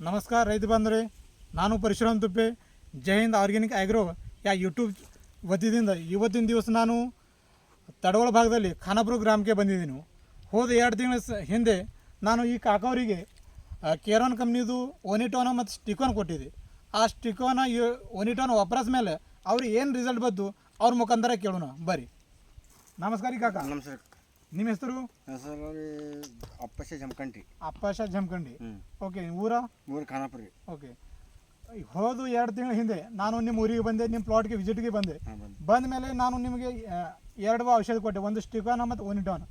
नमस्कार ರೈತ ಬಂಧುಗಳೇ, ನಾನು ಪರಶುರಾಮ್ ತುಪ್ಪೆ ಜೈ ಹಿಂದ್ ಆರ್ಗ್ಯಾನಿಕ್ ಆಗ್ರೋ ಯಾ ಯೂಟ್ಯೂಬ್ ವತಿಯಿಂದ ಇವತ್ತಿನ ದಿವಸ ನಾನು ತಡವಳ ಭಾಗದಲ್ಲಿ ಖಾನಾಪುರ ಗ್ರಾಮಕ್ಕೆ ಬಂದಿದ್ದೀನಿ. ಹೋದ 2 ತಿಂಗಳ ಹಿಂದೆ ನಾನು ಈ ಕಾಕವರಿಗೆ ಕೇರಾನ್ ಕಂಪ್ನಿದು ಒನಿಟೋನ ಮತ್ತು ಸ್ಟಿಕೋನ್ ಕೊಟ್ಟಿದ್ದೆ. ಆ ಸ್ಟಿಕೋನ ಒನಿಟೋನ ವಾಪರಸ್ ಮೇಲೆ ಅವ್ರಿಗೆ ಏನು ರಿಸಲ್ಟ್ ಬಂತು ಅವ್ರ ಮುಖಾಂತರ ಕೇಳೋಣ ಬರ್ರಿ. ನಮಸ್ಕಾರ ರೀ ಕಾಕ. ನಮಸ್ಕಾರ. ನಿಮ್ಮ ಹೆಸರು? ಹೆಸರು ಅಪ್ಪಶ ಜಮಖಂಡಿ. ಅಪ್ಪಶ ಜಮಖಂಡಿ. ಓಕೆ. ಊರ ಖಾನಾಪುರ ರೀ. ಓಕೆ. ಹೋದ 2 ತಿಂಗಳ ಹಿಂದೆ ನಾನು ನಿಮ್ಮ ಊರಿಗೆ ಬಂದೆ, ನಿಮ್ಮ ಪ್ಲಾಟ್ಗೆ ವಿಸಿಟ್ಗೆ ಬಂದೆ. ಬಂದ ಮೇಲೆ ನಾನು ನಿಮಗೆ 2 ಔಷಧ ಕೊಟ್ಟೆ, ಒಂದು ಸ್ಟಿಕೋನ ಮತ್ತು ಒನಿಟೋನ್.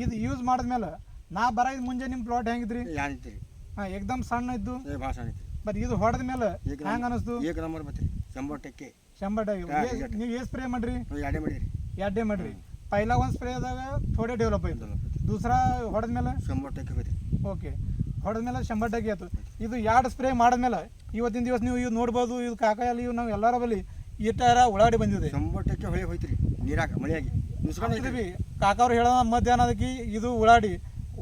ಇದು ಯೂಸ್ ಮಾಡಿದ್ಮೇಲೆ ನಾ ಬರೋದು ಮುಂಜೆ ನಿಮ್ಮ ಪ್ಲಾಟ್ ಹೆಂಗಿದ್ರಿ? ಯಾನಿತ್ರಿ? ಹಾಂ, ಏಕ್ದಮ್ ಸಣ್ಣ ಇದ್ದು. ಭಾಳ ಸಣ್ಣ ಐತ್ರಿ. ಬಟ್ ಇದು ಹೊಡೆದ ಮೇಲೆ ಹೆಂಗೆ ಅನ್ನಿಸ್ತು? 1 ನಂಬರ್ ಬತ್ರಿ. 100 ಟಕ್ಕೆ 100 ನೀವು ಏನು ಸ್ಪ್ರೇ ಮಾಡ್ರಿ? 2 ಮಾಡಿರಿ. 2 ಮಾಡ್ರಿ. ಪೈಲ ಒಂದು ಸ್ಪ್ರೇದಾಗ ಥೋಡೆ ಡೆವಲಪ್ ಆಯ್ತು, ದೂಸರಾ ಹೊಡೆದ ಮೇಲೆ 100 ಟಕ್ಕೆ ಹೋಯ್ತು. ಓಕೆ. ಹೊಡೆದ ಮೇಲೆ 100 ಟಕ್ಕೆ ಆಯ್ತು. ಇದು 2 ಸ್ಪ್ರೇ ಮಾಡಿದ್ಮೇಲೆ ಇವತ್ತಿನ ದಿವಸ ನೀವು ಇದು ನೋಡ್ಬೋದು. ಇದು ಕಾಕಾಯಲ್ಲಿ ಇವು ನಾವು ಎಲ್ಲರ ಬಳಿ ಈಟಾರ ಉಳ್ಳಾಗಡ್ಡಿ ಬಂದಿದೆ. 100 ಟಕ್ಕೆ ಹೊಳೆ ಹೋಯ್ತು ರೀ, ನೀರಾಗ ಮಳೆಯಾಗಿ ಮುಸ್ಕೊಂಡ್ರಿ. ಕಾಕಾವ್ರು ಹೇಳೋ ಮಧ್ಯಾಹ್ನ ಅದಕ್ಕೆ ಇದು ಉಳ್ಳಾಗಡ್ಡಿ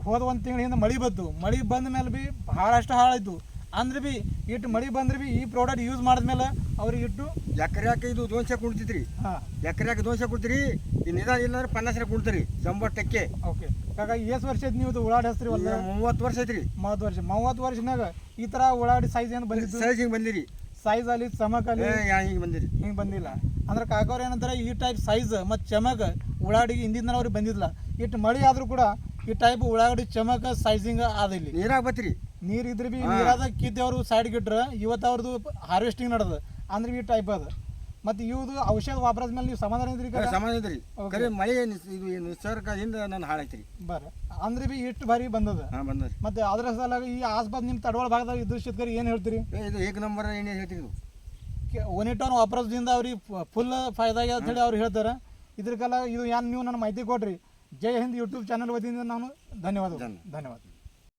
ಹೋದ 1 ತಿಂಗಳ ಹಿಂದೆ ಮಳೆ ಬಂತು. ಮಳೆ ಬಂದ ಮೇಲೆ ಭೀ ಭಾಳಷ್ಟು ಹಾಳಾಯ್ತು. ಅಂದ್ರೆ ಭೀ ಇಟ್ಟು ಮಳೆ ಬಂದ್ರೆ ಭೀ ಈ ಪ್ರಾಡಕ್ಟ್ ಯೂಸ್ ಮಾಡಿದ್ಮೇಲೆ ಅವ್ರಿಗೆ ಇಟ್ಟು ಎಕರೆಯಾಕೆ ಇದು 200 ಕುಣ್ತಿದ್ರಿ. ಹಾಂ, ಎಕರೆಯಾಕೆ 200 ಕೊಡ್ತೀರಿ. ಈ ನಿಧಾನ ಇಲ್ಲಾಂದ್ರೆ 50 ಕುಡ್ತೀರಿ 100 ಟಕ್ಕೆ. ಓಕೆ ಕಾಕ, ಎಷ್ಟು ವರ್ಷ ಐತಿ ನೀವು ಇದು ಉಳ್ಳಾಗಡ್ಡಿ ಹಚ್ತೀರಿ? 30 ವರ್ಷ ಐತ್ರಿ. 30 ವರ್ಷನಾಗ ಈ ಥರ ಉಳ್ಳಾಗಡ್ಡಿ ಸೈಜ್ ಏನು ಬಂದಿತ್ತು? ಸೈಜ್ ಹಿಂಗೆ ಬಂದಿರಿ. ಸೈಜ್ ಅಲ್ಲಿ ಚಮಕ್ ಅಲ್ಲಿ ಹಿಂಗೆ ಬಂದಿರಿ. ಹಿಂಗೆ ಬಂದಿಲ್ಲ. ಅಂದ್ರೆ ಕಾಕವ್ರು ಏನಂತಾರೆ, ಈ ಟೈಪ್ ಸೈಜ್ ಮತ್ತು ಚಮಕ್ ಉಳ್ಳಾಗಡ್ಡಿಗೆ ಹಿಂದಿನ ಅವ್ರಿಗೆ ಬಂದಿದ್ದಿಲ್ಲ. ಇಟ್ಟು ಮಳೆ ಆದರೂ ಕೂಡ ಈ ಟೈಪ್ ಉಳ್ಳಾಗಡ್ಡಿ ಚಮಕ್ ಸೈಜಿಂಗ್ ಆದ. ಇಲ್ಲಿ ನೀರಾಗ ಬತ್ರಿ. ನೀರು ಇದ್ರೆ ಭೀ ನೀರಾದ ಕಿತ್ತಿ ಅವರು ಸೈಡ್ಗೆ ಇಟ್ರೆ ಇವತ್ತು ಅವ್ರದ್ದು ಹಾರ್ವೆಸ್ಟಿಂಗ್ ನಡೆದ. ಅಂದ್ರೆ ಈ ಟೈಪ್ ಅದ. ಮತ್ತು ಇವ್ದು ಔಷಧ ವಾಪರಸ್ ಮೇಲೆ ನೀವು ಸಮಾಧಾನ ಇದ್ರಿ? ಸಮಾಧಾನ ಇದ್ರಿ. ಕರೆ ಮಳೆ ಇದು ನಿಸರ್ಗದಿಂದ ನನ್ನ ಹಾಳಾಯ್ತು ರೀ. ಬರ್ರಿ. ಅಂದ್ರೆ ಭೀ ಇಷ್ಟು ಬಾರಿ ಬಂದದ. ಬಂದರಿ. ಮತ್ತೆ ಅದ್ರ ಸಲ ಈ ಆಸ್ಪಾಸ್ ನಿಮ್ಮ ತಡವಳ ಭಾಗದಾಗ ಇದ್ರ ಶೇತಕರಿ ಏನು ಹೇಳ್ತೀರಿ? ಇದು 1 ನಂಬರ್ ಏನೇ ಹೇಳ್ತೀರಿ. ಇದು ಒನಿಟೋನ್ ವಾಪರಸ್ದಿಂದ ಅವ್ರಿಗೆ ಫುಲ್ ಫಾಯ್ದಾ ಆಗ್ಯದ ಅಂತ ಹೇಳಿ ಅವ್ರು ಹೇಳ್ತಾರೆ. ಇದ್ರಕ್ಕೆಲ್ಲ ಇದು ಏನು ನೀವು ನನ್ನ ಮಾಹಿತಿ ಕೊಡ್ರಿ. ಜೈ ಹಿಂದ್ ಯೂಟ್ಯೂಬ್ ಚಾನಲ್ ವತಿಯಿಂದ ನಾನು ಧನ್ಯವಾದಗಳು.